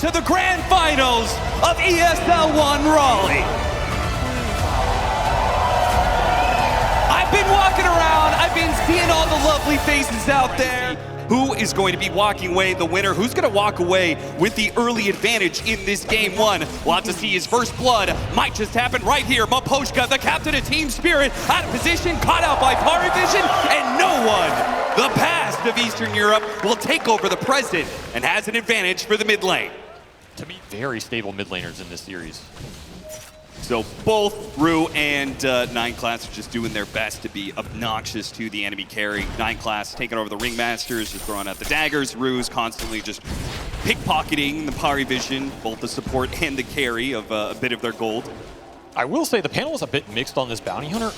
To the grand finals of ESL 1 Raleigh. I've been walking around, I've been seeing all the lovely faces out there. Who is going to be walking away the winner? Who's going to walk away with the early advantage in this game one? We'll have to see. His first blood might just happen right here. Maposhka, the captain of Team Spirit, out of position, caught out by PARIVISION, and no one, the past of Eastern Europe, will take over the present and has an advantage for the mid lane. To me, very stable mid laners in this series. So both Rue and 9 Class are just doing their best to be obnoxious to the enemy carry. 9 Class taking over the Ringmasters, just throwing out the daggers. Rue's constantly just pickpocketing the PARIVISION, both the support and the carry of a bit of their gold. I will say the panel is a bit mixed on this Bounty Hunter.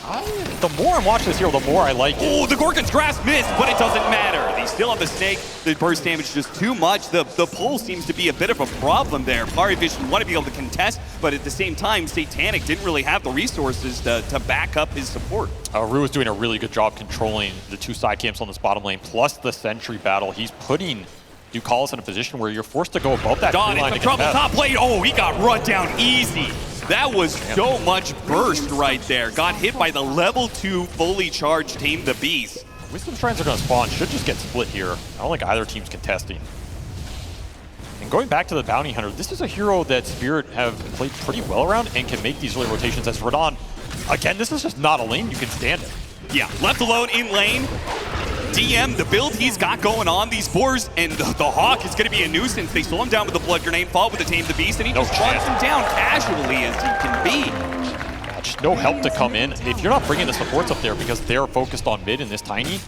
The more I'm watching this hero, the more I like it. Oh, the Gorgon's Grasp missed, but it doesn't matter. They still have the Snake. The burst damage is just too much. The pull seems to be a bit of a problem there. PARIVISION want to be able to contest, but at the same time, Satanic didn't really have the resources to back up his support. Rue is doing a really good job controlling the 2 side camps on this bottom lane, plus the Sentry battle. He's putting Ducalis in a position where you're forced to go above that Don tree line in to trouble, contest. top lane. Oh, he got run down easy. That was so much burst right there. Got hit by the level 2 fully charged Tame the Beast. Wisdom Shrines are going to spawn. Should just get split here. I don't think either team's contesting. And going back to the Bounty Hunter, this is a hero that Spirit have played pretty well around and can make these early rotations as Radon. Again, this is just not a lane you can stand in. Yeah, left alone in lane. DM, the build he's got going on, these fours, and the Hawk is going to be a nuisance. They slow him down with the Blood Grenade, fall with the Tame the Beast, and he just runs him down casually as he can be. Just no help to come in. If you're not bringing the supports up there because they're focused on mid in this tiny,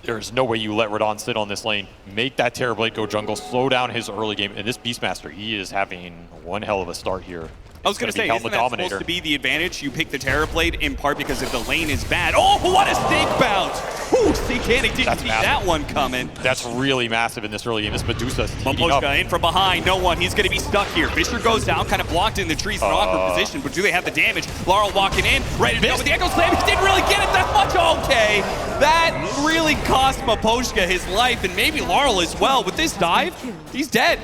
there's no way you let Radon sit on this lane. Make that Terrorblade go jungle, slow down his early game. And this Beastmaster, he is having one hell of a start here. I was going to say, isn't that supposed to be the advantage? You pick the Terrorblade in part because if the lane is bad. Oh, what a snake bounce! Ooh, Satanic didn't see that one coming. That's really massive in this early game. This Medusa's heating up. Maposhka in from behind, no one. He's going to be stuck here. Fisher goes down, kind of blocked in the trees, an awkward position, but do they have the damage? Laurel walking in, ready to go with the Echo Slam. He didn't really get it that much. Okay, that really cost Maposhka his life, and maybe Laurel as well. With this dive, he's dead.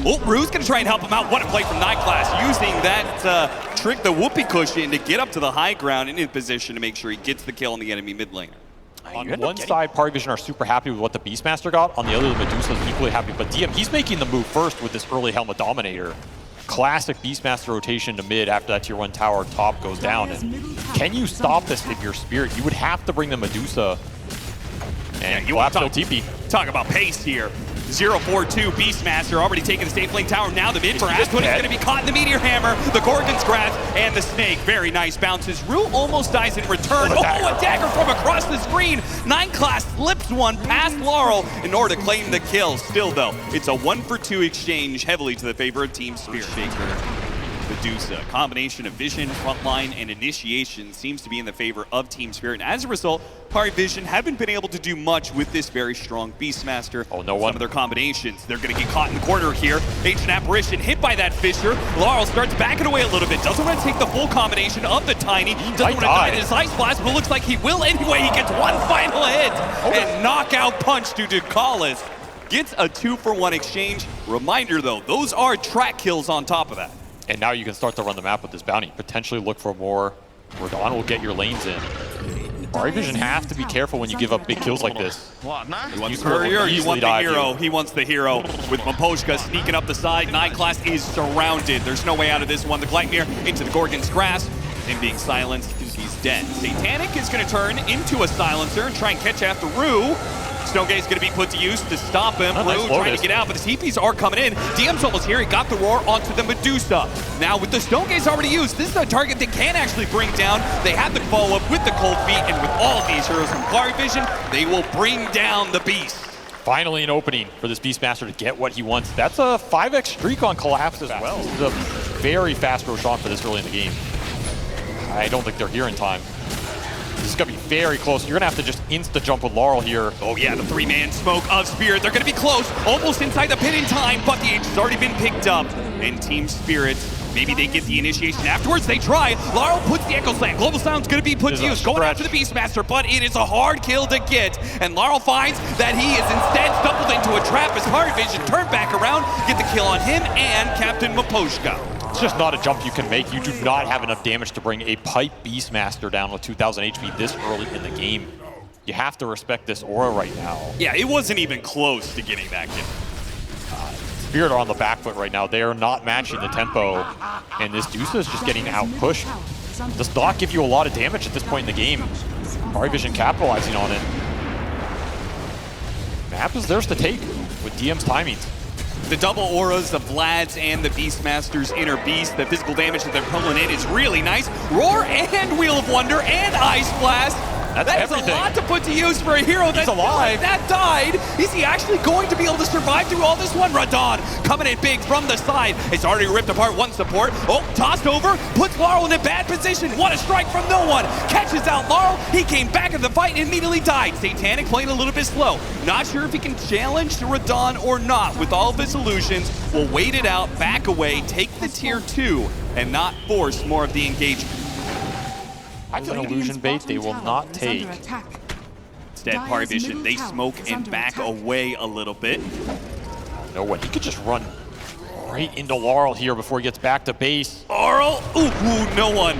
Oh, Rue's going to try and help him out. What a play from 9 Class, using that trick, the whoopee cushion, to get up to the high ground and in position to make sure he gets the kill on the enemy mid laner. On one side, PARIVISION are super happy with what the Beastmaster got. On the other, the Medusa is equally happy. But DM, he's making the move first with this early Helmet Dominator. Classic Beastmaster rotation to mid after that tier 1 tower top goes down. And can you stop this if you're Spirit? You would have to bring the Medusa and you want to TP. Talk about pace here. 0-4-2 Beastmaster already taking the safe lane tower. Now the mid for Aspen is going to be caught in the Meteor Hammer, the Gorgon's Grasp, and the Snake. Very nice bounces. Rue almost dies in return. Oh, a dagger from across the screen. 9 Class slips one past Laurel in order to claim the kill. Still, though, it's a 1-for-2 exchange, heavily to the favor of Team Spirit. Medusa, combination of vision, frontline, and initiation seems to be in the favor of Team Spirit. And as a result, PARIVISION haven't been able to do much with this very strong Beastmaster. Oh, no one. Some of their combinations. They're going to get caught in the corner here. Ancient Apparition hit by that Fisher. Laurel starts backing away a little bit. Doesn't want to take the full combination of the Tiny. Doesn't want to die in his Ice Blast, but it looks like he will anyway. He gets one final hit and knockout punch to Ducalis. Gets a 2-for-1 exchange. Reminder, though, those are track kills on top of that. And now you can start to run the map with this bounty. Potentially look for more. Radon will get your lanes in. PARIVISION have to be careful when you give up big kills like this. He wants the courier, you want the hero. He wants the hero. With Maposhka sneaking up the side, 9 Class is surrounded. There's no way out of this one. The Gleipnir into the Gorgon's Grasp. Him being silenced, he's dead. Satanic is going to turn into a silencer and try and catch after Rue. Stonegate's going to be put to use to stop him. Rue trying to get out, but his TPs are coming in. DM's almost here. He got the roar onto the Medusa. Now, with the Stonegates already used, this is a target they can actually bring down. They have the follow-up with the Cold Feet, and with all of these heroes from PARIVISION, they will bring down the Beast. Finally an opening for this Beastmaster to get what he wants. That's a 5x streak on Collapse as well. This is a very fast Roshan for this early in the game. I don't think they're here in time. This is going to be very close. You're going to have to just insta-jump with Laurel here. Oh yeah, the 3-man smoke of Spirit. They're going to be close, almost inside the pit in time, but the H has already been picked up. And Team Spirit Maybe they get the initiation afterwards. They try. Laurel puts the Echo Slam. Global Sound's going to be put to use. Going after the Beastmaster, but it is a hard kill to get. And Laurel finds that he is instead stumbled into a trap as PARIVISION turn back around, get the kill on him and Captain Maposhka. It's just not a jump you can make. You do not have enough damage to bring a pipe Beastmaster down with 2,000 HP this early in the game. You have to respect this aura right now. Yeah, it wasn't even close to getting that kill. Spirit are on the back foot right now. They are not matching the tempo, and this DOTA is just getting out-pushed. Does not give you a lot of damage at this point in the game. PARIVISION capitalizing on it. Map is theirs to take with DM's timings. The double auras of Vlad's and the Beastmaster's inner beast, the physical damage that they're pulling in is really nice. Roar and Wheel of Wonder and Ice Blast. That is a lot to put to use for a hero that's alive. That died. Is he actually going to be able to survive through all this one? Radon coming in big from the side. It's already ripped apart one support. Oh, tossed over. Puts Laurel in a bad position. What a strike from no one. Catches out Laurel. He came back in the fight and immediately died. Satanic playing a little bit slow. Not sure if he can challenge Radon or not. With all of his illusions, we'll wait it out, back away, take the tier 2, and not force more of the engagement. An illusion bait they will not take. Instead, PARIVISION, they smoke and back away a little bit. No way, he could just run right into Laurel here before he gets back to base. Laurel, ooh, no one.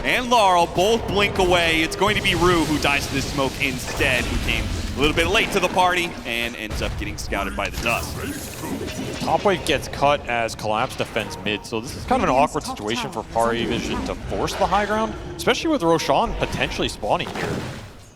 And Laurel both blink away. It's going to be Rue who dies to this smoke instead, who came a little bit late to the party and ends up getting scouted by the dust. Top wave gets cut as Collapse defends mid, so this is kind of an awkward situation for PARIVISION to force the high ground, especially with Roshan potentially spawning here.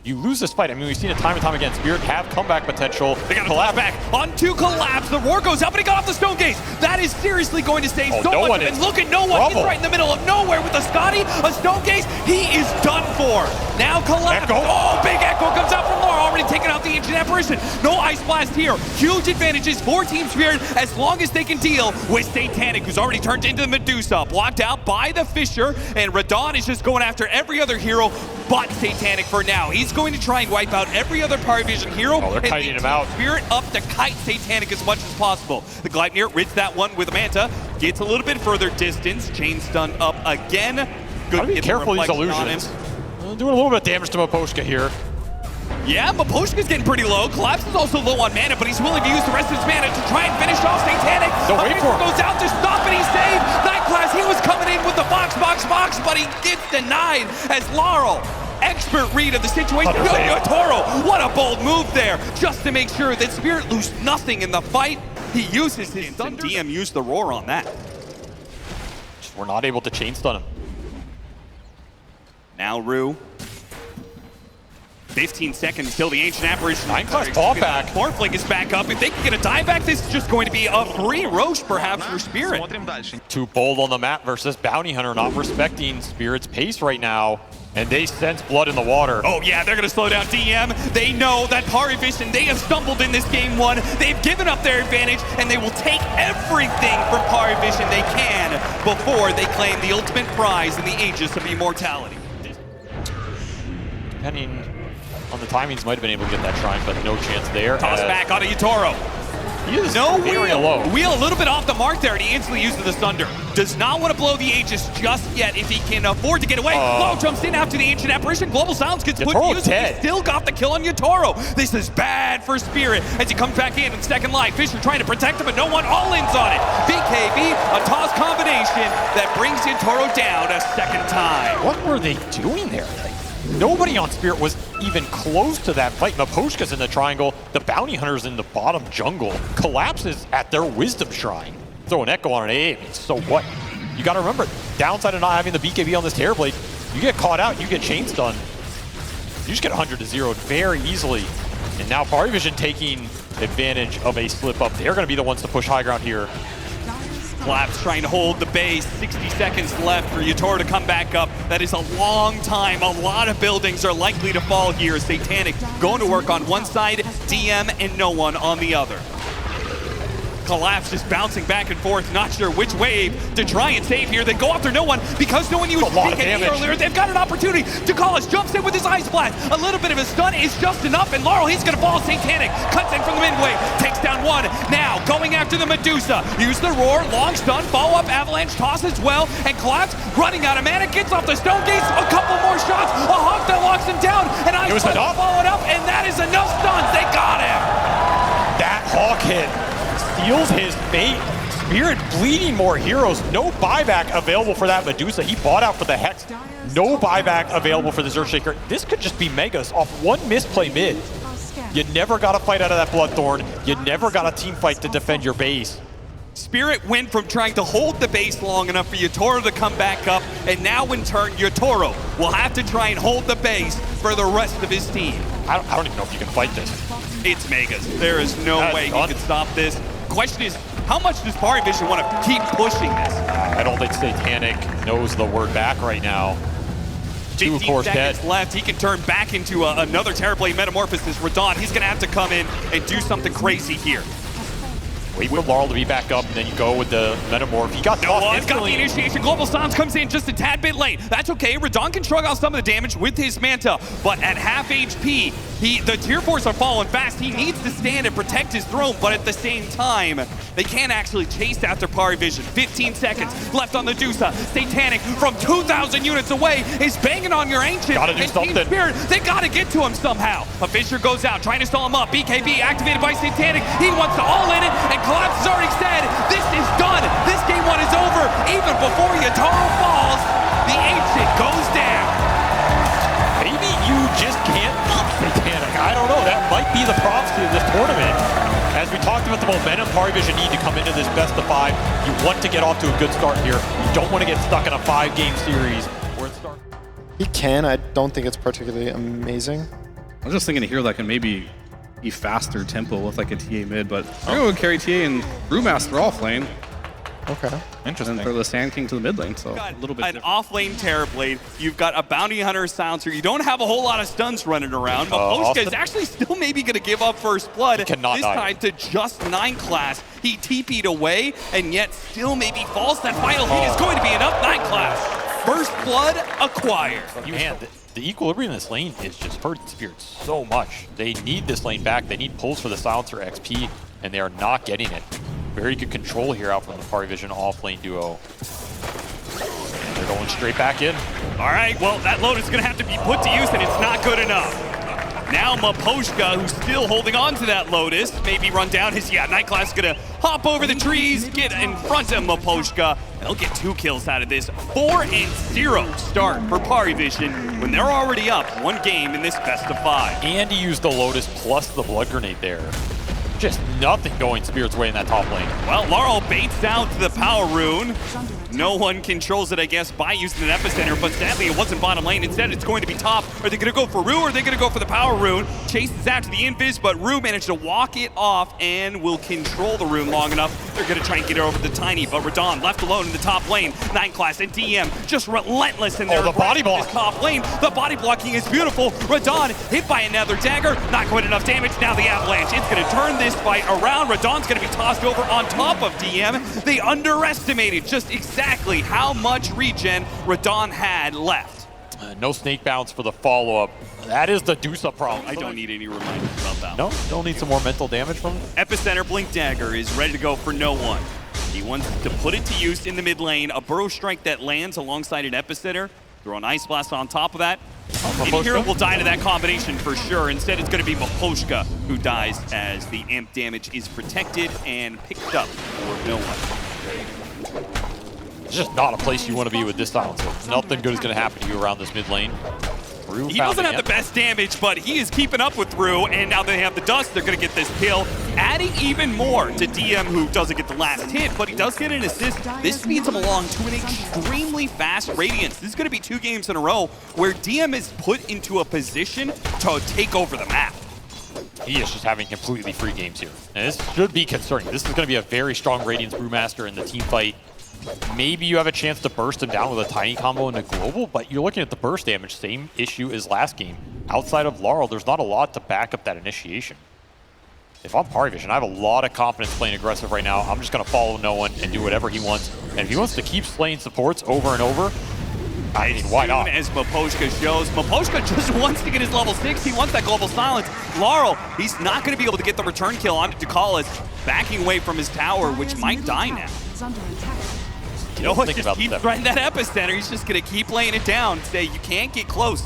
You lose this fight. I mean, we've seen it time and time again. Spirit have comeback potential. They got to collapse back onto Collapse. The roar goes up, but he got off the Stone Gaze. That is seriously going to save so much of it. Look at no one. He's right in the middle of nowhere with a Scotty, a Stone Gaze. He is done for. Now Collapse. Echo. Oh, big Echo comes out from Laura, already taking out the Ancient Apparition. No Ice Blast here. Huge advantages for Team Spirit as long as they can deal with Satanic, who's already turned into the Medusa. Blocked out by the Fisher, and Radon is just going after every other hero but Satanic for now. He's going to try and wipe out every other PARIVISION hero. Oh, they're kiting him out. Spirit up to kite Satanic as much as possible. The Gleipnir rids that one with Manta, gets a little bit further distance. Chain stun up again. Good. Be careful these illusions. Doing a little bit of damage to Maposhka here. Yeah, Maposhka's getting pretty low. Collapse is also low on mana, but he's willing to use the rest of his mana to try and finish off Satanic. Don't wait for him. Goes out to stop and he's saved. Nightclass, he was coming in with the box, but he gets denied as Laurel. Expert read of the situation. Toro, what a bold move there. Just to make sure that Spirit lose nothing in the fight. He uses his thunder. DM used the roar on that. We're not able to chain stun him. Now Rue. 15 seconds till the Ancient Apparition. 9-class ball back. Morphling is back up. If they can get a dive back, this is just going to be a free Roche perhaps for Spirit. Too bold on the map versus Bounty Hunter, not respecting Spirit's pace right now. And they sense blood in the water. Oh yeah, they're gonna slow down DM. They know that PARIVISION, they have stumbled in this game one. They've given up their advantage, and they will take everything from PARIVISION they can before they claim the ultimate prize in the Aegis of Immortality. Depending on the timings, might have been able to get that shrine, but no chance there. Toss back onto Yutoro. He is very low. Wheel a little bit off the mark there, and he instantly uses the Thunder. Does not want to blow the Aegis just yet if he can afford to get away. Low jumps in after the Ancient Apparition. Global Silence gets put to use. He still got the kill on Yutoro. This is bad for Spirit as he comes back in second line. Fisher trying to protect him, but no one all-ins on it. BKB, a toss combination that brings Yutoro down a second time. What were they doing there? Nobody on Spirit was even close to that fight. Maposhka's in the triangle. The Bounty Hunter's in the bottom jungle. Collapses at their Wisdom Shrine. Throw an Echo on an A. So what? You got to remember, downside of not having the BKB on this Terrorblade, you get caught out, you get chain stun. You just get 100-0 very easily. And now PARIVISION taking advantage of a slip up. They're going to be the ones to push high ground here. Collapse trying to hold the base. 60 seconds left for Yutoro to come back up. That is a long time. A lot of buildings are likely to fall here. Satanic going to work on one side, DM and no one on the other. Collapse just bouncing back and forth, not sure which wave to try and save here. They go after no one because no one used PKB earlier. They've got an opportunity. Ducalis jumps in with his Ice Blast. A little bit of a stun is just enough, and Laurel, he's going to fall. Satanic cuts in from the mid wave, takes down one. Now going after the Medusa. Use the roar, long stun, follow up avalanche toss as well, and Collapse running out of mana, gets off the stone gates. A couple more shots, a hawk that locks him down, and Ice Blast followed up, and that is enough stuns. They got him. That hawk hit seals his fate. Spirit bleeding more heroes. No buyback available for that Medusa. He bought out for the Hex. No buyback available for the Earthshaker. This could just be Megas off one misplay mid. You never got to fight out of that Bloodthorn. You never got a team fight to defend your base. Spirit went from trying to hold the base long enough for Yotoro to come back up, and now in turn, Yotoro will have to try and hold the base for the rest of his team. I don't even know if you can fight this. It's Megas. There is no way he can stop this. Question is, how much does PARIVISION want to keep pushing this? I don't think Satanic knows the word back right now. 15 seconds left. He can turn back into another Terrorblade Metamorphosis. Radon, he's going to have to come in and do something crazy here. Wait for Laurel to be back up, and then you go with the Metamorph. He got got the initiation. Global Silence comes in just a tad bit late. That's okay. Radon can shrug off some of the damage with his Manta, but at half HP, the Tier 4s are falling fast. He needs to stand and protect his throne, but at the same time, they can't actually chase after PARIVISION. 15 seconds left on the Dusa. Satanic from 2,000 units away is banging on your Ancient. Gotta do something. Team Spirit, they gotta get to him somehow. A Fissure goes out, trying to stall him up. BKB activated by Satanic. He wants to all in it, and Collapse has already said, this is done. This game one is over. Even before Yotoro falls, the Ancient goes down. Maybe you just can't beat Satanic. I don't know. That might be the prophecy of this tournament. As we talked about the momentum PARIVISION need to come into this best of 5. You want to get off to a good start here. You don't want to get stuck in a 5-game series where it starts. He can. I don't think it's particularly amazing. I was just thinking a hero that can maybe be faster tempo with like a TA mid, but I'm going to carry TA and Brewmaster off lane. Okay. Interesting. And throw the Sand King to the mid lane, so a little bit an off-lane Terrorblade. You've got a Bounty Hunter Silencer. You don't have a whole lot of stuns running around. Maposhka is actually still maybe going to give up First Blood. This time to just 9 class. He TP'd away, and yet still maybe falls. That final hit is going to be enough. 9 class. First Blood acquired. Man, the equilibrium in this lane is just hurting Spirit so much. They need this lane back. They need pulls for the Silencer XP, and they are not getting it. Very good control here out from the PARIVISION off-lane duo. And they're going straight back in. All right, well, that load is going to have to be put to use, and it's not good enough. Now Maposhka, who's still holding on to that Lotus, maybe run down his, Night Class is going to hop over the trees, get in front of Maposhka, and they'll get 2 kills out of this. 4-0 start for PARIVISION when they're already up 1 game in this best of 5. And he used the Lotus plus the Blood Grenade there. Just nothing going Spirit's way in that top lane. Well, Laurel baits out the Power Rune. No one controls it, I guess, by using an Epicenter, but sadly it wasn't bottom lane. Instead, it's going to be top. Are they going to go for Rue, or are they going to go for the Power Rune? Chases out to the Invis, but Rue managed to walk it off and will control the Rune long enough. They're going to try and get it over the Tiny, but Radon left alone in the top lane. 9 class and DM just relentless in their the body block. Top lane. The body blocking is beautiful. Radon hit by another dagger. Not quite enough damage. Now the Avalanche. It's going to turn this fight around. Radon's going to be tossed over on top of DM. They underestimated just exactly how much regen Radon had left. No snake bounce for the follow-up. That is the Dusa problem. I don't need any reminders about that. No, don't need some more mental damage from it. Epicenter Blink Dagger is ready to go for no one. He wants to put it to use in the mid lane. A Burrow Strike that lands alongside an Epicenter. Throw an Ice Blast on top of that. Any hero will die to that combination for sure. Instead, it's going to be Maposhka who dies as the amp damage is protected and picked up for no one. It's just not a place you want to be with this silencer. Nothing good is going to happen to you around this mid lane. He doesn't have the best damage, but he is keeping up with Rue, and now they have the dust, they're going to get this kill, adding even more to DM, who doesn't get the last hit, but he does get an assist. This speeds him along to an extremely fast Radiance. This is going to be 2 games in a row where DM is put into a position to take over the map. He is just having completely free games here. And this should be concerning. This is going to be a very strong Radiance Brewmaster in the team fight. Maybe you have a chance to burst him down with a tiny combo into global, but you're looking at the burst damage, same issue as last game. Outside of Laurel, there's not a lot to back up that initiation. if I'm PARIVISION, I have a lot of confidence playing aggressive right now. I'm just going to follow no one and do whatever he wants. And if he wants to keep slaying supports over and over, I mean, why not? As Maposhka shows, Maposhka just wants to get his level 6. He wants that global silence. Laurel, he's not going to be able to get the return kill on Ducalis, backing away from his tower, which might die now. Noah just keeps threatening that epicenter. He's just going to keep laying it down and say, you can't get close.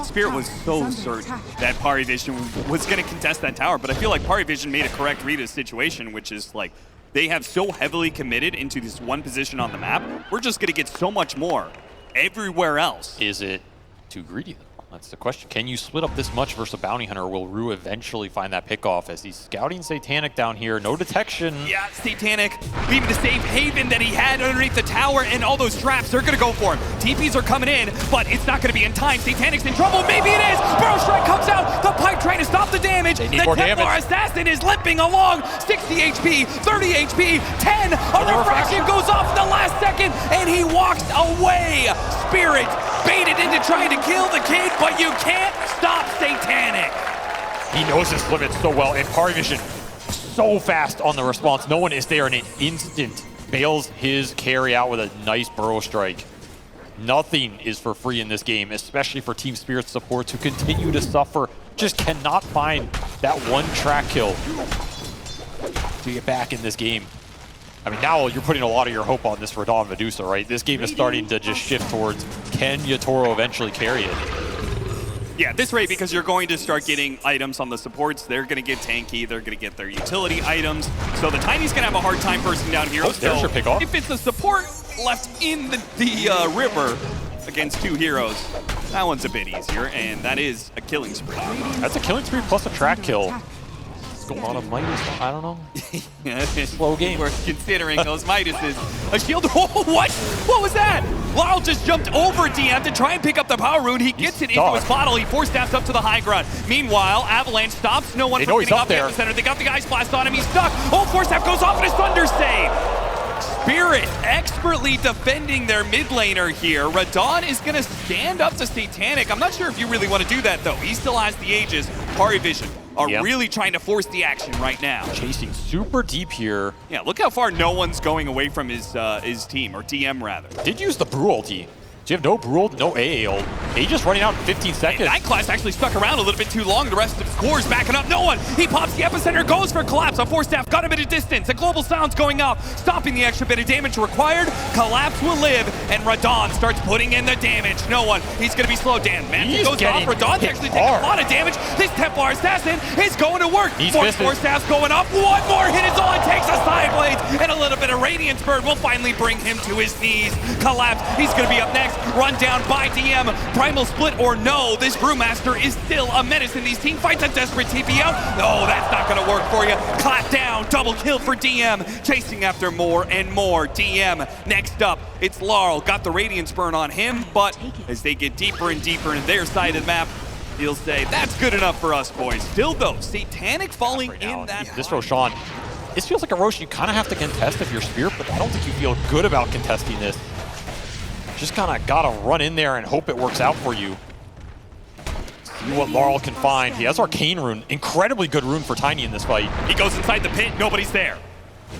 Spirit was so certain that PARIVISION was going to contest that tower, but I feel like PARIVISION made a correct read of the situation, which is like, they have so heavily committed into this one position on the map, we're just going to get so much more everywhere else. Is it too greedy, though? That's the question. Can you split up this much versus a bounty hunter, or will Rue eventually find that pickoff as he's scouting Satanic down here? No detection. Yeah, Satanic leaving the safe haven that he had underneath the tower, and all those traps, they're going to go for him. TPs are coming in, but it's not going to be in time. Satanic's in trouble. Maybe it is. Burrow Strike comes out. The pipe trying to stop the damage. The Templar Assassin is limping along. 60 HP, 30 HP, 10. A refraction goes off in the last second, and he walks away. Spirit baited into trying to kill the kid, but you can't stop Satanic. He knows his limits so well, and PARIVISION so fast on the response. No one is there in an instant. Bails his carry out with a nice Burrow Strike. Nothing is for free in this game, especially for Team Spirit supports who continue to suffer. Just cannot find that one track kill to get back in this game. I mean, now you're putting a lot of your hope on this Radon Medusa, right? This game is starting to just shift towards, can Yatoro eventually carry it? Yeah, this rate, because you're going to start getting items on the supports. They're going to get tanky. They're going to get their utility items. So the Tiny's going to have a hard time bursting down heroes. There's your pick off. If it's a support left in the river against two heroes, that one's a bit easier, and that is a killing spree. That's a killing spree plus a track kill. A lot of Midas, I don't know. Slow game. We're considering those Midases. A shield. Oh, what? What was that? Laurel just jumped over DM to try and pick up the power rune. He gets it into his bottle. He force stabs up to the high ground. Meanwhile, Avalanche stops no one from getting up the epicenter. They got the Ice Blast on him. He's stuck. Oh, force stab goes off and a Thunder save. Spirit expertly defending their mid laner here. Radon is going to stand up to Satanic. I'm not sure if you really want to do that, though. He still has the Aegis. PARIVISION are really trying to force the action right now. Chasing super deep here. Yeah, look how far no one's going away from his team, or DM rather. Did use the Brew ulti. Do you have no Brew ult, no AA ult? Aegis running out in 15 seconds. Night Class actually stuck around a little bit too long. The rest of his core is backing up. No one. He pops the epicenter, goes for Collapse. A force staff got him at a distance. A global silence going off, stopping the extra bit of damage required. Collapse will live, and Radon starts putting in the damage. No one. He's going to be slowed down. Magic goes off. Radon's actually taking a lot of damage. This Templar Assassin is going to work. Force staff's going up. One more hit is all it takes. A side blades and a little bit of Radiance Bird will finally bring him to his knees. Collapse. He's going to be up next. Run down by DM. Primal split or no, this Brewmaster is still a menace in these team fights. A desperate TP out. No, that's not going to work for you. Clap down. Double kill for DM. Chasing after more and more. DM next up. It's Laurel. Got the Radiance burn on him, but as they get deeper and deeper in their side of the map, he'll say, that's good enough for us, boys. Still, though, Satanic falling in that. This Roshan, this feels like a Rosh you kind of have to contest if you're Spirit, but I don't think you feel good about contesting this. Just kind of got to run in there and hope it works out for you. See what Laurel can find. He has Arcane Rune. Incredibly good rune for Tiny in this fight. He goes inside the pit. Nobody's there.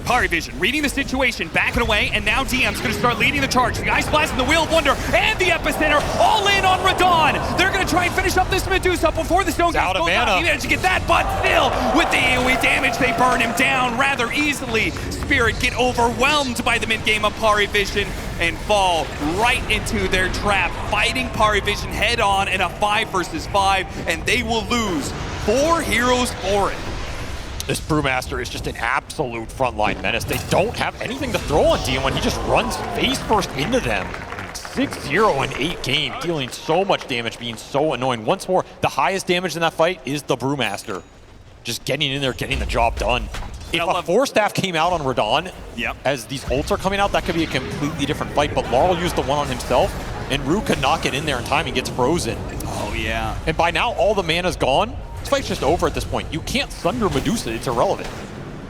PARIVISION reading the situation, backing away, and now DM's going to start leading the charge. The Ice Blast and the Wheel of Wonder and the Epicenter all in on Radon. They're going to try and finish up this Medusa before the Stone Gate goes out. He managed to get that, but still, with the AoE damage, they burn him down rather easily. Spirit get overwhelmed by the mid-game of PARIVISION and fall right into their trap, fighting PARIVISION head-on in a 5 versus 5, and they will lose 4 heroes for it. This Brewmaster is just an absolute frontline menace. They don't have anything to throw on DM when he just runs face first into them. 6-0 in 8 game, dealing so much damage, being so annoying. Once more, the highest damage in that fight is the Brewmaster. Just getting in there, getting the job done. If a Force Staff came out on Radon, as these ults are coming out, that could be a completely different fight. But Laurel used the one on himself, and Rue could not get in there in time and gets frozen. Oh, yeah. And by now, all the mana's gone. This fight's just over at this point. You can't Sunder Medusa, it's irrelevant.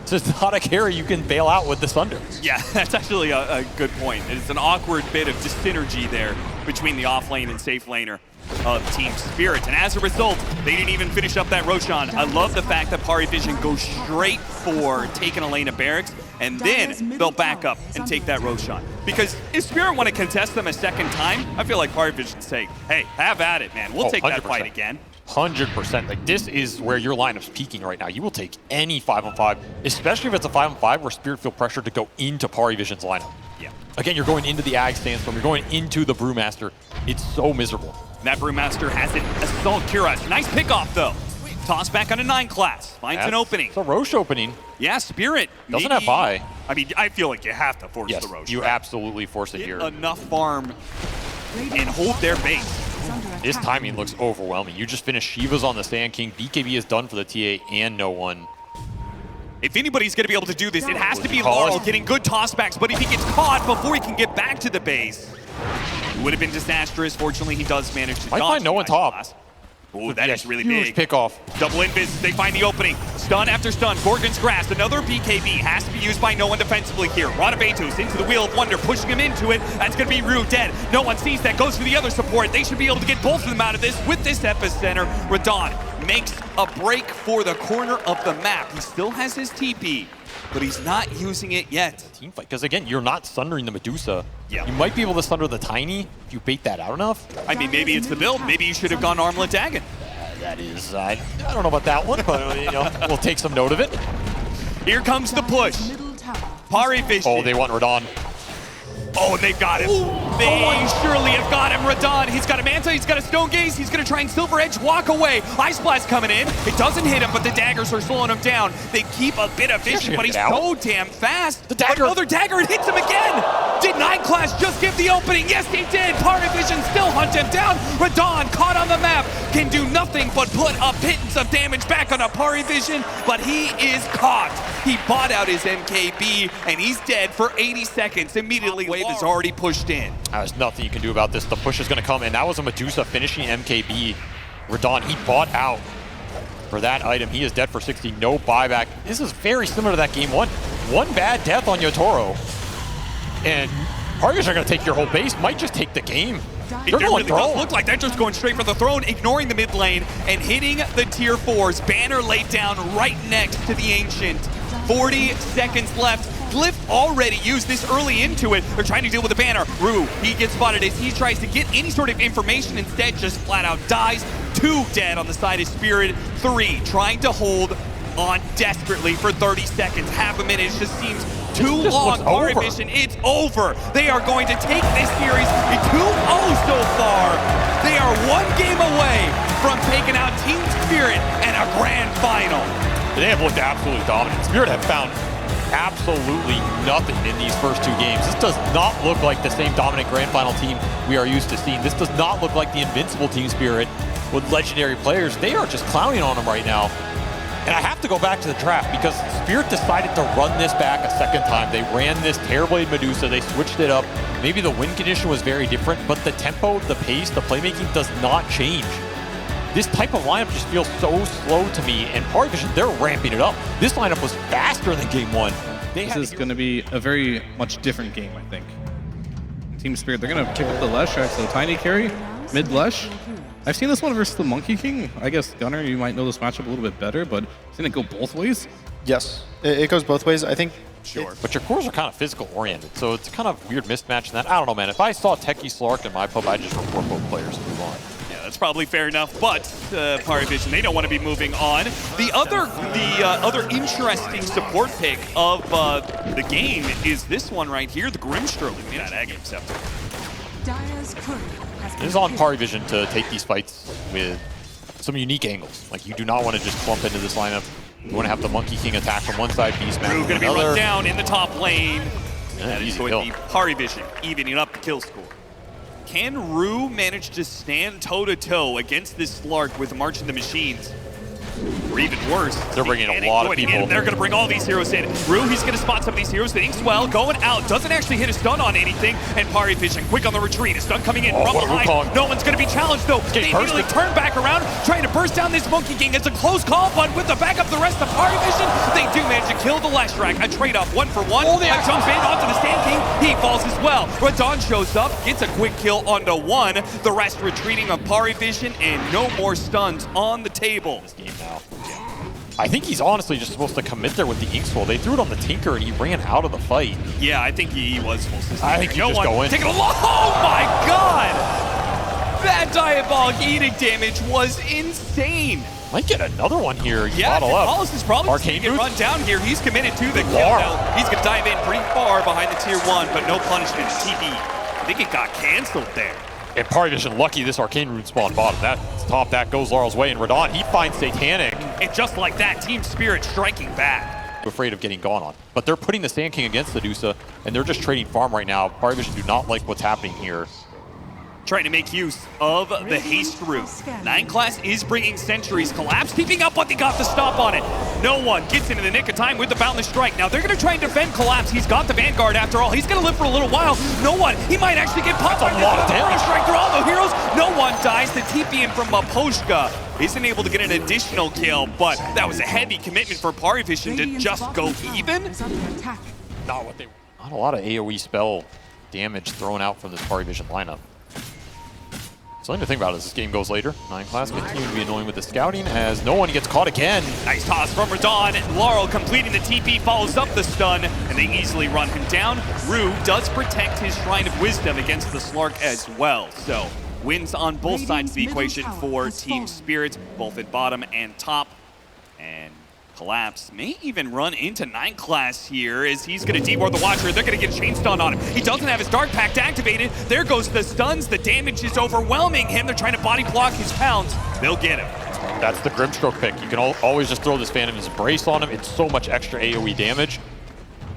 It's just not a carry you can bail out with the Sunder. Yeah, that's actually a good point. It's an awkward bit of dis-synergy there between the off lane and safe laner. of Team Spirit. And as a result, they didn't even finish up that Roshan. I love the fact that PARIVISION goes straight for taking a lane of Barracks, and then they'll back up and take that Roshan. Because if Spirit want to contest them a second time, I feel like PARIVISION say, hey, have at it, man. We'll take that fight again. 100%. Like, this is where your lineup's peaking right now. You will take any 5-on-5, especially if it's a 5-on-5 where Spirit feel pressure to go into PARIVISION's lineup. Yeah. Again, you're going into the Ag Sandstorm, you're going into the Brewmaster. It's so miserable. That Brewmaster has an Assault Cuirass. Nice pickoff, though. Toss back on a 9 class. Finds an opening. It's a Roche opening. Yeah, Spirit. Doesn't have buy. I mean, I feel like you have to force the Roche. You absolutely force it Get here. enough farm and hold their base. This timing looks overwhelming. You just finished Shiva's on the Sand King. BKB is done for the TA and no one. If anybody's going to be able to do this, it has to be Laurel getting good tossbacks. But if he gets caught before he can get back to the base, it would have been disastrous. Fortunately, he does manage to Might find no one top. Oh, that is really huge big. Pick off. Double invis, they find the opening. Stun after stun, Gorgon's Grasp, another BKB has to be used by no one defensively here. Radabatos into the Wheel of Wonder, pushing him into it. That's gonna be Rue dead. No one sees that, goes to the other support. They should be able to get both of them out of this with this epicenter. Radon makes a break for the corner of the map. He still has his TP, but he's not using it yet. Team fight, because again, you're not sundering the Medusa. Yeah. You might be able to sunder the Tiny if you bait that out enough. I mean, maybe it's the build. Maybe you should have gone Armlet Dagon. That is, I don't know about that one, but you know, we'll take some note of it. Here comes the push. PARIVISION. Oh, they want Radon. Oh, and they've got him. They surely have got him, Radon. He's got a Manta, he's got a Stone Gaze, he's gonna try and Silver Edge walk away. Ice Blast coming in. It doesn't hit him, but the daggers are slowing him down. They keep a bit of vision, but he's so damn fast. The dagger. Another dagger, it hits him again. Did 9 class just give the opening? Yes, they did. PARIVISION still hunt him down. Radon caught on the map, can do nothing but put a pittance of damage back on a PARIVISION, but he is caught. He bought out his MKB, and he's dead for 80 seconds. Immediately, wave is already pushed in. There's nothing you can do about this. The push is going to come, and that was a Medusa finishing MKB. Radon, he bought out for that item. He is dead for 60, no buyback. This is very similar to that game one. One bad death on Yotaro, and PARIVISION are going to take your whole base, might just take the game. It really does look like they're just going straight for the throne, ignoring the mid lane and hitting the tier 4s. Banner laid down right next to the Ancient. 40 seconds left. Glyph already used this early into it. They're trying to deal with the banner. Rue, he gets spotted as he tries to get any sort of information. Instead, just flat out dies. 2 dead on the side of Spirit. 3 trying to hold on desperately for 30 seconds. Half a minute, it just seems too long. PARIVISION, it's over. They are going to take this series 2-0 so far. They are 1 game away from taking out Team Spirit and a grand final. They have looked absolutely dominant. Spirit have found absolutely nothing in these first 2 games. This does not look like the same dominant grand final team we are used to seeing. This does not look like the invincible Team Spirit with legendary players. They are just clowning on them right now. And I have to go back to the draft because Spirit decided to run this back a second time. They ran this Terrorblade Medusa, they switched it up. Maybe the win condition was very different, but the tempo, the pace, the playmaking does not change. This type of lineup just feels so slow to me, and PARIVISION, they're ramping it up. This lineup was faster than game 1. This is going to be a very much different game, I think. Team Spirit, they're going to kick up the Lesh, so Tiny carry, mid Lesh. I've seen this one versus the Monkey King. I guess, Gunnar, you might know this matchup a little bit better, but I've seen it go both ways. Yes, it goes both ways. I think. Sure. But your cores are kind of physical oriented, so it's kind of weird mismatch in that. I don't know, man. If I saw Techie Slark in my pub, I'd just report both players and move on. Yeah, that's probably fair enough, but PARIVISION, they don't want to be moving on. The other interesting support pick of the game is this one right here, the Grimstrode. Yeah, that game scepter. It is on PARIVISION to take these fights with some unique angles. Like, you do not want to just clump into this lineup. You want to have the Monkey King attack from one side, Beastmaster Rue going to be run down in the top lane. Yeah, that is going to be PARIVISION evening up the kill score. Can Rue manage to stand toe-to-toe against this Slark with March of the Machines? Or even worse, they're bringing a lot of people. They're going to bring all these heroes in. Rue, he's going to spot some of these heroes. The Inkswell going out, doesn't actually hit a stun on anything. And PARIVISION quick on the retreat. A stun coming in from behind. No one's going to be challenged though. They immediately turn back around, trying to burst down this Monkey King. It's a close call, but with the backup, the rest of PARIVISION, they do manage to kill the Leshrac. A trade off 1-for-1. A jump in onto the Stand King. He falls as well. Radon shows up, gets a quick kill onto one. The rest retreating on PARIVISION, and no more stuns on the table. This game now. I think he's honestly just supposed to commit there with the Inkswell. They threw it on the Tinker and he ran out of the fight. Yeah, I think he was supposed to. I think he just go in. Take it along. Oh my god! That Diabolic Edict damage was insane. Might get another one here. Yeah, Wallace is probably going to get boots. run down here. He's committed to the kill now. He's going to dive in pretty far behind the tier 1, but no punishment. TP. I think it got canceled there. And PARIVISION lucky this Arcane Rune spawn bottom. That's top, that goes Laurel's way, and Radon, he finds Satanic. And just like that, Team Spirit striking back. Afraid of getting gone on. But they're putting the Sand King against the DOTA, and they're just trading farm right now. PARIVISION do not like what's happening here. Trying to make use of the haste route. 9 class is bringing sentries. Collapse keeping up, but they got the stop on it. No one gets into the nick of time with the Boundless Strike. Now they're going to try and defend Collapse. He's got the Vanguard after all. He's going to live for a little while. No one. He might actually get popped by this Boundless Strike through all the heroes. No one dies. The TP in from Maposhka isn't able to get an additional kill, but that was a heavy commitment for PARIVISION to just go even. Not what they want. Not a lot of AoE spell damage thrown out from this PARIVISION lineup. Something to think about as this game goes later. 9 class continue to be annoying with the scouting as no one gets caught again. Nice toss from Radon. Laurel completing the TP, follows up the stun, and they easily run him down. Rue does protect his Shrine of Wisdom against the Slark as well. So wins on both sides of the equation for Team Spirit, both at bottom and top. And Collapse may even run into 9 class here as he's going to deward the Watcher. They're going to get chain stun on him. He doesn't have his Dark Pact activated. There goes the stuns. The damage is overwhelming him. They're trying to body block his pounds. They'll get him. That's the Grimstroke pick. You can always just throw this Phantom's Embrace on him. It's so much extra AoE damage.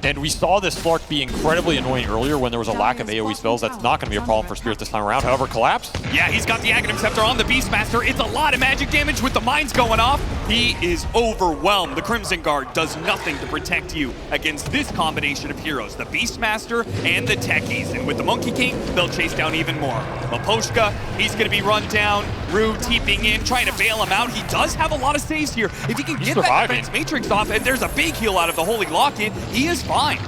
And we saw this Slark be incredibly annoying earlier when there was a lack of AoE spells. That's not going to be a problem for Spirit this time around. However, Collapse. Yeah, he's got the Aghanim Scepter on the Beastmaster. It's a lot of magic damage with the mines going off. He is overwhelmed. The Crimson Guard does nothing to protect you against this combination of heroes, the Beastmaster and the Techies. And with the Monkey King, they'll chase down even more. Maposhka, he's going to be run down. Rue teeping in, trying to bail him out. He does have a lot of saves here. If he can get that defense matrix off, and there's a big heal out of the Holy Locket, he is fine.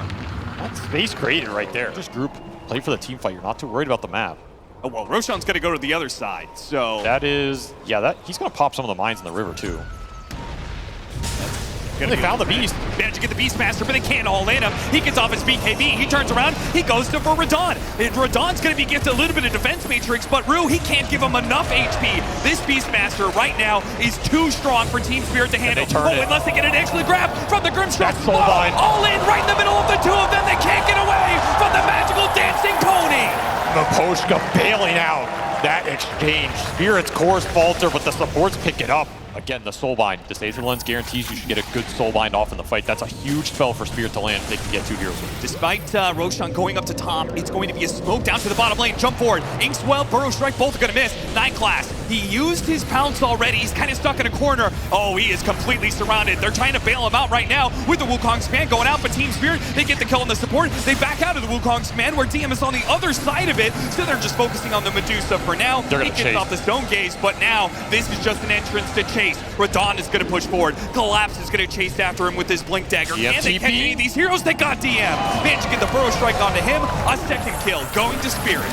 That's space created right there. Just group, play for the team fight. You're not too worried about the map. Oh, well, Roshan's going to go to the other side, so... That is... Yeah, he's going to pop some of the mines in the river, too. They found the Beast. Managed to get the Beastmaster, but they can't all in him. He gets off his BKB. He turns around. He goes for Radon. And Radon's going to be getting a little bit of defense matrix, but Rue, he can't give him enough HP. This Beastmaster right now is too strong for Team Spirit to handle. Unless they get an actually grab from the Grimstroke. All in right in the middle of the two of them. They can't get away from the magical dancing pony. Maposhka bailing out that exchange. Spirit's cores falter, but the supports pick it up. Again, the Soulbind. Disaster Lens guarantees you should get a good Soulbind off in the fight. That's a huge spell for Spirit to land if they can get 2 heroes with it. Despite Roshan going up to top, it's going to be a smoke down to the bottom lane. Jump forward. Inkswell, Burrow Strike, both are going to miss. 9 class. He used his pounce already. He's kind of stuck in a corner. Oh, he is completely surrounded. They're trying to bail him out right now with the Wukong's Command going out, but Team Spirit, they get the kill on the support. They back out of the Wukong's Command where DM is on the other side of it, so they're just focusing on the Medusa for now. They're going to chase off the Stone Gaze, but now this is just an entrance to chase. Radon is going to push forward. Collapse is going to chase after him with his Blink Dagger. Can they catch any of these heroes? They got DM. Managed to get the Burrow Strike onto him. A second kill going to Spirit.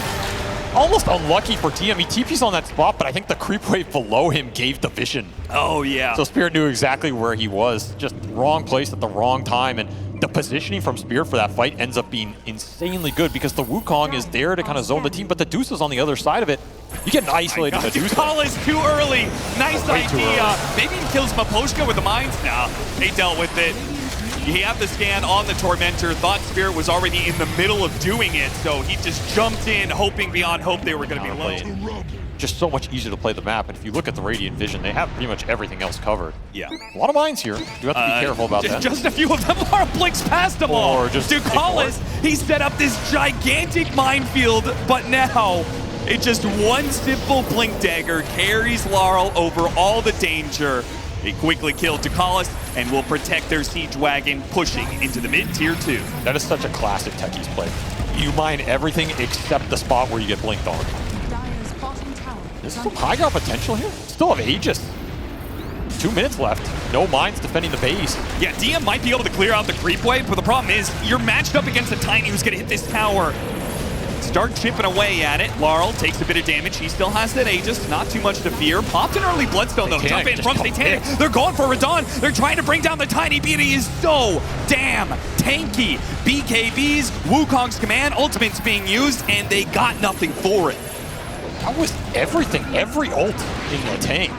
Almost unlucky for TM. He TP's on that spot, but I think the creep wave below him gave the vision. Oh, yeah. So Spirit knew exactly where he was. Just wrong place at the wrong time. And the positioning from Spirit for that fight ends up being insanely good because the Wukong is there to kind of zone the team, but the Deuce is on the other side of it. You get an isolated Medusa. Call is too early. Nice idea. Maybe he kills Maposhka with the mines. Nah, they dealt with it. He had the scan on the Tormentor, thought Spirit was already in the middle of doing it, so he just jumped in, hoping beyond hope they were going to be low. Just so much easier to play the map, and if you look at the Radiant Vision, they have pretty much everything else covered. Yeah. A lot of mines here. You have to be careful about that. Just a few of them. Laura blinks past them all. Ducalis, he set up this gigantic minefield, but now it's just one simple Blink Dagger carries Laurel over all the danger. They quickly kill Ducalis and will protect their siege wagon, pushing into the mid-tier 2. That is such a classic Techies play. You mine everything except the spot where you get blinked on. There's some high ground potential here. Still have Aegis. 2 minutes left. No mines defending the base. Yeah, DM might be able to clear out the creep wave, but the problem is you're matched up against a Tiny who's going to hit this tower. Start chipping away at it. Laurel takes a bit of damage. He still has that Aegis. Not too much to fear. Popped an early Bloodstone, though. Jump in from Satanic. They're going for Radon. They're trying to bring down the Tiny Beat. He is so damn tanky. BKBs, Wukong's command, ultimate's being used, and they got nothing for it. That was everything. Every ult in the tank.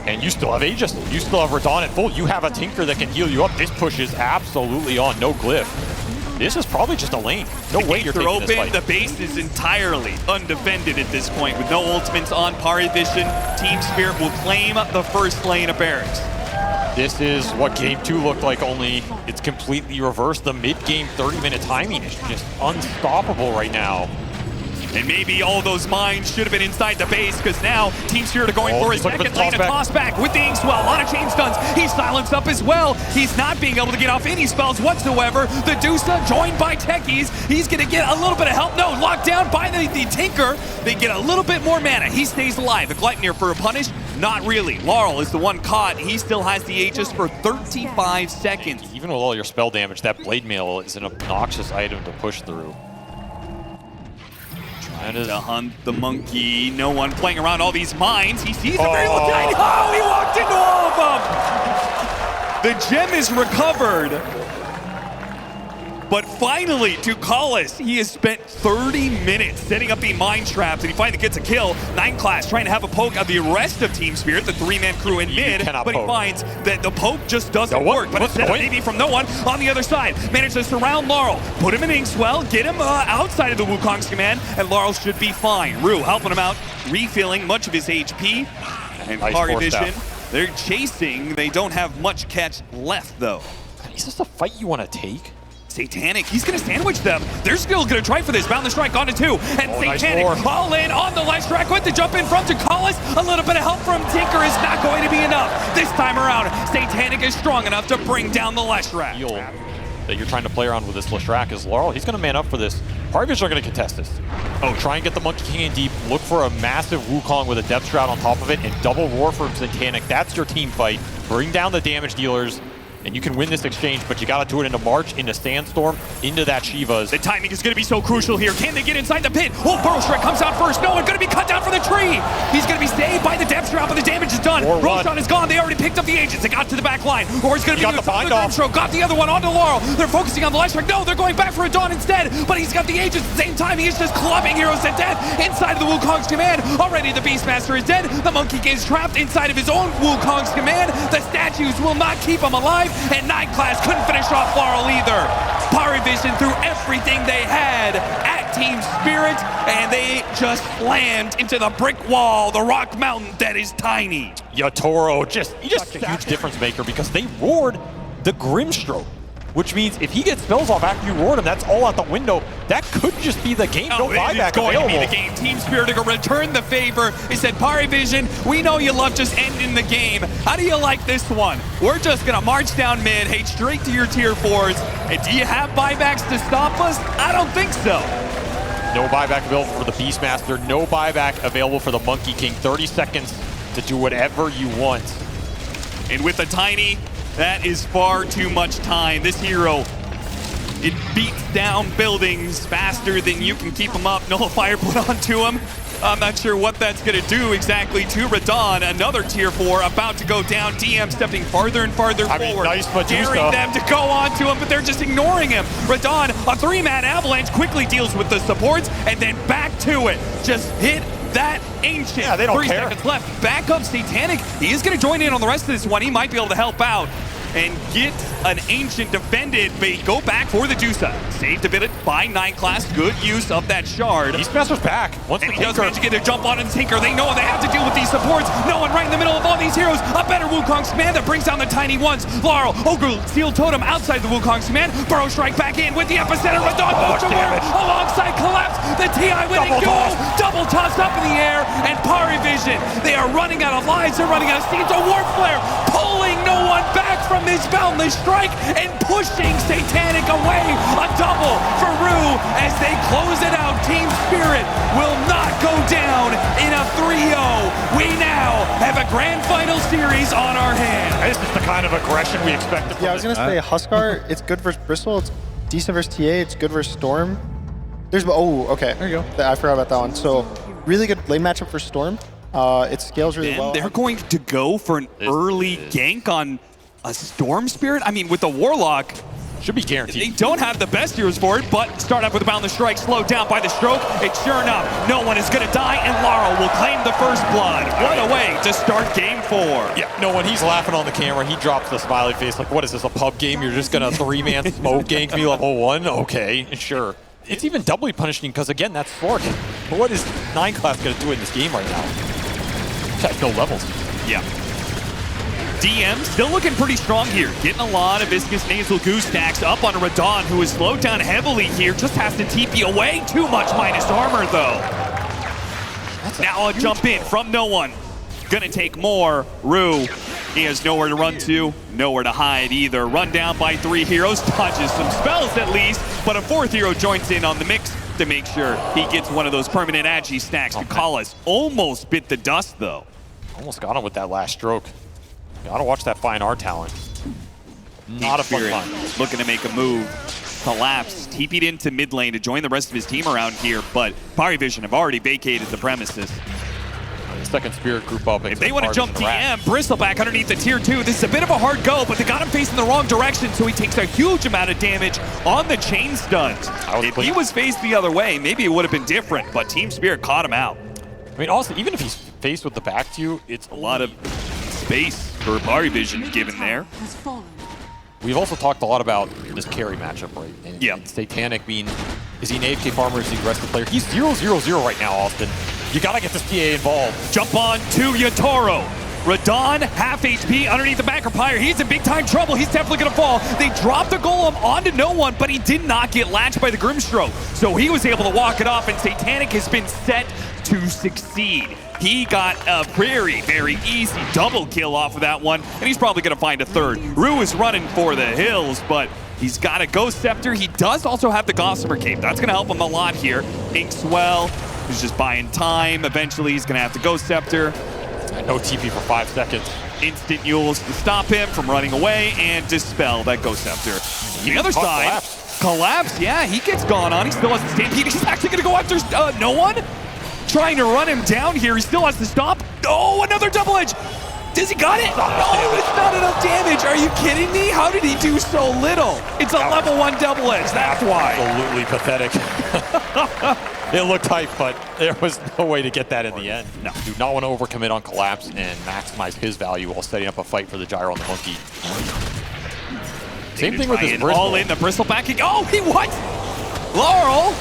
And you still have Aegis. You still have Radon at full. You have a Tinker that can heal you up. This push is absolutely on. No glyph. This is probably just a lane. No way you're taking this fight. The base is entirely undefended at this point with no ultimates on PARIVISION. Team Spirit will claim the first lane of barracks. This is what Game 2 looked like, only it's completely reversed. The mid-game 30-minute timing is just unstoppable right now. And maybe all those mines should have been inside the base, because now Team Spirit are going for his second lane, a toss back with the Inkswell. A lot of chain stuns. He's silenced up as well. He's not being able to get off any spells whatsoever. The DOTA joined by Techies. He's going to get a little bit of help. No, locked down by the Tinker. They get a little bit more mana. He stays alive. The Gleipnir for a punish? Not really. Laurel is the one caught. He still has the Aegis for 35 seconds. Even with all your spell damage, that Blade Mail is an obnoxious item to push through. To hunt the monkey. No one playing around all these mines. He sees a very little tiny. Oh, he walked into all of them. The gem is recovered. But finally, Ducalis, he has spent 30 minutes setting up the mine traps, and he finally gets a kill. 9 class trying to have a poke of the rest of Team Spirit, the 3-man crew in mid, but he finds that the poke just doesn't work. But instead of maybe from no one on the other side, managed to surround Laurel, put him in Inkswell, get him outside of the Wukong's command, and Laurel should be fine. Rue helping him out, refilling much of his HP. And PARIVISION, they're chasing. They don't have much catch left, though. Is this a fight you want to take? Satanic, he's going to sandwich them. They're still going to try for this. Bound the strike onto 2. And Satanic all in on the left strike with the jump in from Ducalis. A little bit of help from Tinker is not going to be enough. This time around, Satanic is strong enough to bring down the Leshrac. That you're trying to play around with this Leshrac is Laurel. He's going to man up for this. PARIVISION are going to contest this. Try and get the Monkey King in deep. Look for a massive Wukong with a Depth Shroud on top of it and double roar from Satanic. That's your team fight. Bring down the damage dealers. And you can win this exchange, but you got to do it into March, into Sandstorm, into that Shiva's. The timing is going to be so crucial here. Can they get inside the pit? Oh, Burrow Strike comes out first. No, it's going to be cut down from the tree. He's going to be saved by the Depth Shroud, but the damage is done. Roshan is gone. They already picked up the agents. They got to the back line. Or he's going to be the bind off. Got the other one onto Laurel. They're focusing on the left strike. No, they're going back for a Dawn instead, but he's got the agents at the same time. He is just clubbing heroes to death inside of the Wukong's command. Already the Beastmaster is dead. The Monkey King is trapped inside of his own Wukong's command. The statues will not keep him alive, and 9 class couldn't finish off Laurel either. PARIVISION threw everything they had at Team Spirit, and they just slammed into the brick wall, the rock mountain that is Tiny. Yatoro, just a huge difference maker because they roared the Grimstroke, which means if he gets spells off after you roared him, that's all out the window. That could just be the game. No buyback available. Going to be the game. Team Spirit are going to return the favor. He said, PARIVISION, we know you love just ending the game. How do you like this one? We're just going to march down mid, hey, straight to your tier 4s. And do you have buybacks to stop us? I don't think so. No buyback available for the Beastmaster. No buyback available for the Monkey King. 30 seconds to do whatever you want. And with the Tiny, that is far too much time. This hero, it beats down buildings faster than you can keep them up. Nullifier put onto him. I'm not sure what that's going to do exactly to Radon. Another tier 4 about to go down. DM stepping farther and farther forward. Nice daring them to go onto him, but they're just ignoring him. Radon, a 3-man avalanche, quickly deals with the supports and then back to it. Just hit that ancient. Yeah, they don't 3 seconds left. Back up Satanic. He is going to join in on the rest of this one. He might be able to help out. and get an Ancient defended. They go back for the DOTA. Saved a bit by 9 class. Good use of that shard. Beastmaster's back. Once And the he does Tinker, manage to get a jump on the Tinker. They know they have to deal with these supports. No one right in the middle of all these heroes. A better Wukong's command that brings down the tiny ones. Laurel, Ogre, Steel Totem outside the Wukong's command. Burrow Strike back in with the epicenter. Radon moves to work alongside Collapse. The TI winning duel. Double toss up in the air. And PARIVISION, they are running out of lives. They're running out of steam. A Warp Flare pulling no one back from this boundless strike and pushing Satanic away. A double for Rue as they close it out. Team Spirit will not go down in a 3-0. We now have a grand final series on our hands. this is the kind of aggression we expected from Yeah, I was going to say Huskar, it's good versus Bristol. It's decent versus TA. It's good versus Storm. There's, oh, okay. There you go. I forgot about that one. So really good lane matchup for Storm. It scales really well. They're going to go for an early gank on a Storm Spirit. I mean, with the Warlock, should be they guaranteed. don't have the best heroes for it, but start off with a boundless strike, slowed down by the stroke. And sure enough, no one is going to die, and Laurel will claim the first blood. What a way to start game 4. Yeah, no, when he's laughing on the camera, he drops the smiley face like, what is this, a pub game? You're just going to 3-man smoke gank me level 1? Okay, sure. It's even doubly punishing because, again, that's Fork. What is 9 class going to do in this game right now? Has no levels. Yeah. DM still looking pretty strong here. Getting a lot of Viscous Nasal Goose stacks up on Radon, who is slowed down heavily here. Just has to TP away. Too much minus armor, though. Now a jump in from no one. Gonna take more. Rue, he has nowhere to run to, nowhere to hide either. Run down by 3 heroes, dodges some spells at least, but a 4th hero joins in on the mix to make sure he gets one of those permanent Agi stacks. Bukalas almost bit the dust, though. Almost got him with that last stroke. Gotta watch that fine art talent. Not a fun Spirit line. looking to make a move. Collapse, TP'd into mid lane to join the rest of his team around here, but PARIVISION have already vacated the premises. Second Spirit group up. If they want to jump DM, Bristol back underneath the tier 2. This is a bit of a hard go, but they got him facing the wrong direction, so he takes a huge amount of damage on the chain stuns. If he was faced the other way, maybe it would have been different, but Team Spirit caught him out. I mean, also, even if he's faced with the back to you, it's A lot of space for PARIVISION given there. We've also talked a lot about this carry matchup, right? And Yeah. Satanic being, is he an AFK farmer, is he the rest of the player? He's 0-0-0 right now, Austin. You gotta get this PA involved. Jump on to Yatoro. Radon, half HP underneath the backer pyre. He's in big time trouble. He's definitely gonna fall. They dropped the golem onto no one, but he did not get latched by the Grimstroke. So he was able to walk it off, and Satanic has been set to succeed. He got a very, very easy double kill off of that one, and he's probably gonna find a third. Rue is running for the hills, but he's got a Ghost Scepter. He does also have the Gossamer Cape. That's gonna help him a lot here. Inkswell, who's just buying time. Eventually, he's gonna have to Ghost Scepter. No TP for 5 seconds. Instant Yules to stop him from running away and dispel that Ghost Scepter. The other side, Collapse, yeah, he gets gone on. He still has the Stampede. He's actually gonna go after no one. Trying to run him down here. He still has to stop. Oh, another double edge. Does he got it? No, it's not enough damage. Are you kidding me? How did he do so little? It's a level 1 double edge. That's why. Absolutely pathetic. It looked hype, but there was no way to get that in the end. No, do not want to overcommit on Collapse and maximize his value while setting up a fight for the gyro on the monkey. Same thing with this Bristol. All in the Bristol backing. Oh, he what? Laurel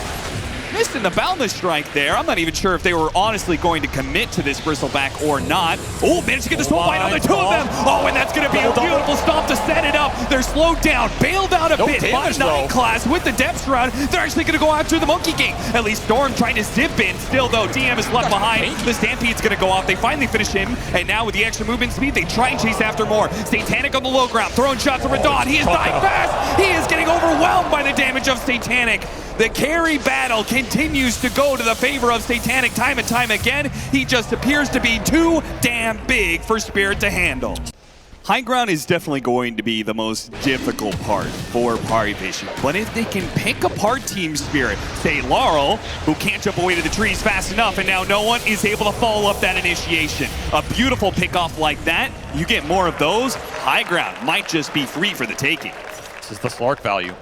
missing the boundless strike there. I'm not even sure if they were honestly going to commit to this Bristleback or not. Oh, managed to get the soul bite on the 2 of them. Oh, and that's going to be a beautiful stomp to set it up. They're slowed down, bailed out a bit by 9 class with the depth shroud. They're actually going to go after the Monkey King. At least Storm trying to zip in. Still, though, DM is left behind. The Stampede's going to go off. They finally finish him, and now with the extra movement speed, they try and chase after more. Satanic on the low ground, throwing shots at Radon. He is dying fast. He is getting overwhelmed by the damage of Satanic. The carry battle continues to go to the favor of Satanic time and time again. He just appears to be too damn big for Spirit to handle. High ground is definitely going to be the most difficult part for PARIVISION. But if they can pick apart Team Spirit, say Laurel, who can't jump away to the trees fast enough, and now no one is able to follow up that initiation. A beautiful pickoff like that, you get more of those, high ground might just be free for the taking. This is the Slark value.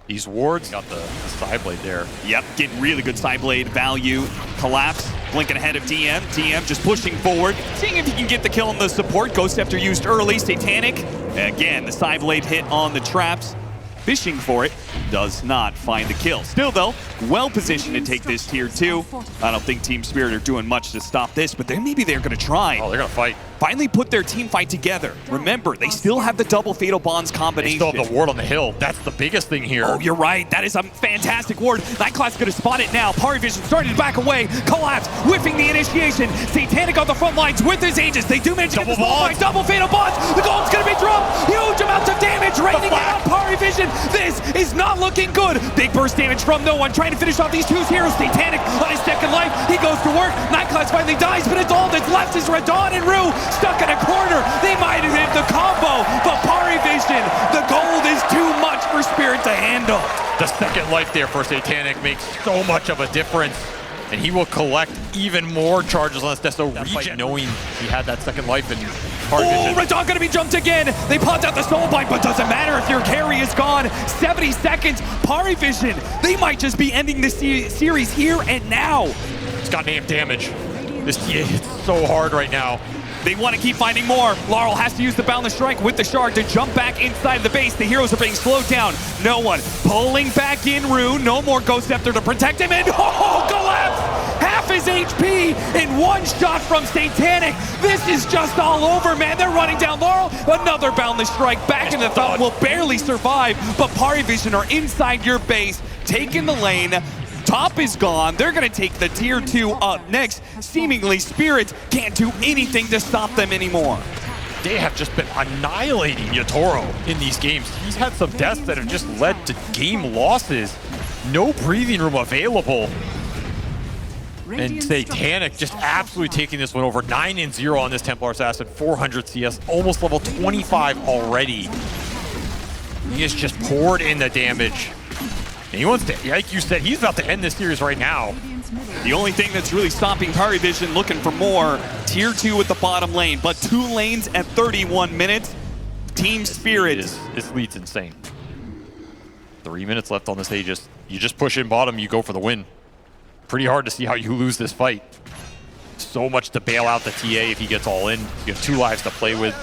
These wards got the side blade there. Yep, getting really good side blade value. Collapse Blinking ahead of DM. DM just pushing forward, seeing if he can get the kill on the support. Ghost Scepter used early. Satanic, again, the side blade hit on the traps. Fishing for it, does not find the kill. Still though, well positioned to take this tier 2. I don't think Team Spirit are doing much to stop this, but maybe they're gonna try. Oh, they're gonna fight. Finally put their team fight together. Remember, they still have the double Fatal Bonds combination. They still have the ward on the hill. That's the biggest thing here. Oh, you're right. That is a fantastic ward. Nightclass gonna spot it now. PARIVISION starting to back away. Collapse, whiffing the initiation. Satanic on the front lines with his Aegis. They do manage to get the small fight. Double Fatal Bonds. The gold's gonna be dropped. Huge amounts of damage raining down PARIVISION. This is not looking good. Big burst damage from no one. Trying to finish off these two heroes. Satanic on his second life. He goes to work. Nightclass finally dies, but it's all that's left is Radon and Rue stuck in a corner. They might have hit the combo, but PARIVISION, the gold is too much for Spirit to handle. The second life there for Satanic makes so much of a difference, and he will collect even more charges unless Deso regen, knowing he had that second life in PARIVISION. Oh, Radon gonna be jumped again. They popped out the soul bind, but doesn't matter if your carry is gone. 70 seconds, PARIVISION, they might just be ending the series here and now. It's got name damage. This TA hits so hard right now. They want to keep finding more. Laurel has to use the Boundless Strike with the Shard to jump back inside the base. The heroes are being slowed down. No one pulling back in Rue. No more Ghost Scepter to protect him. And oh, collapse! Half his HP in one shot from Satanic. This is just all over, man. They're running down Laurel. Another Boundless Strike back in the thought will barely survive. But PARIVISION are inside your base, taking the lane. Top is gone. They're going to take the tier 2 up next. Seemingly, Spirits can't do anything to stop them anymore. They have just been annihilating Yatoro in these games. He's had some deaths that have just led to game losses. No breathing room available. And Satanic just absolutely taking this one over. 9-0 on this Templar Assassin. 400 CS, almost level 25 already. He has just poured in the damage. And he wants to, like you said, he's about to end this series right now. The only thing that's really stopping PARIVISION looking for more, tier 2 at the bottom lane, but 2 lanes at 31 minutes. Team Spirit. This lead's insane. 3 minutes left on this Aegis. You just push in bottom, you go for the win. Pretty hard to see how you lose this fight. So much to bail out the TA if he gets all in. You have 2 lives to play with.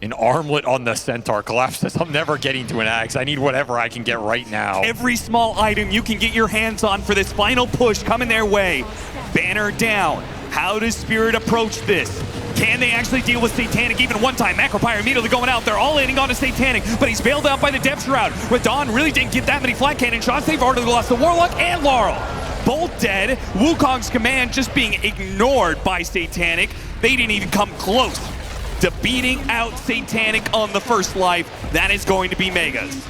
An armlet on the Centaur. Collapse says, I'm never getting to an axe. I need whatever I can get right now. Every small item you can get your hands on for this final push coming their way. Banner down. How does Spirit approach this? Can they actually deal with Satanic even one time? Macropyre immediately going out. They're all landing on to Satanic, but he's bailed out by the Depth Shroud. Radon really didn't get that many flat cannon shots. They've already lost the Warlock and Laurel. Both dead. Wukong's command just being ignored by Satanic. They didn't even come close to beating out Satanic on the first life. That is going to be Megas.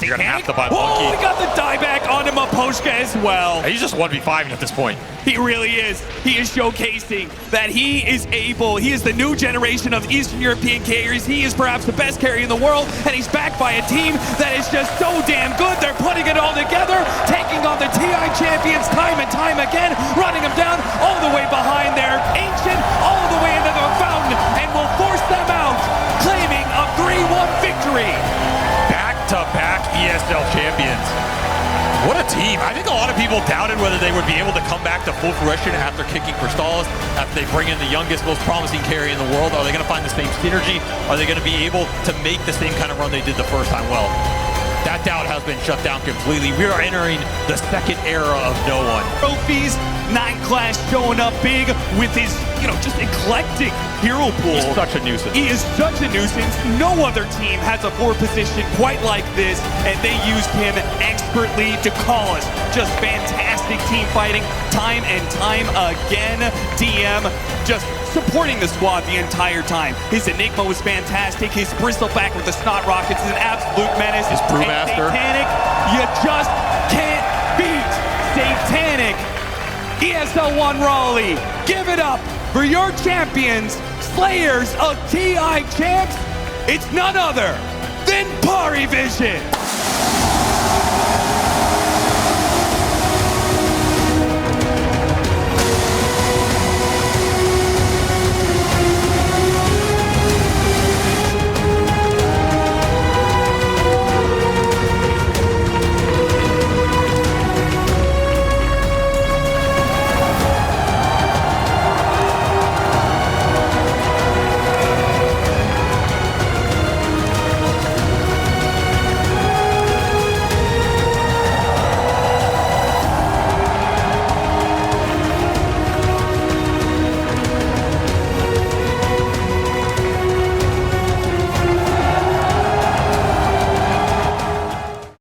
You're gonna have to buy Monkey. Oh, we got the dieback onto Maposhka as well. He's just 1v5 at this point. He really is. He is showcasing that he is able. He is the new generation of Eastern European carriers. He is perhaps the best carry in the world, and he's backed by a team that is just so damn good. They're putting it all together, taking on the TI champions time and time again, running them down all the way behind their Ancient, all the way into the fountain, and will force them out, claiming a 3-1 victory. Back-to-back ESL champions. What a team. I think a lot of people doubted whether they would be able to come back to full fruition after kicking Crystallis, after they bring in the youngest, most promising carry in the world. Are they going to find the same synergy? Are they going to be able to make the same kind of run they did the first time? Well, that doubt has been shut down completely. We are entering the second era of no one. Trophies, Nightclass showing up big with his, just eclectic hero pool. He's such a nuisance. He is such a nuisance. No other team has a 4 position quite like this, and they used him expertly to call us. Just fantastic team fighting, time and time again. DM just supporting the squad the entire time. His Enigma was fantastic. His Bristleback with the Snot Rockets is an absolute menace. His Brewmaster. Satanic, you just can't beat Satanic. ESL 1 Raleigh, give it up for your champions, slayers of TI champs. It's none other than PARIVISION.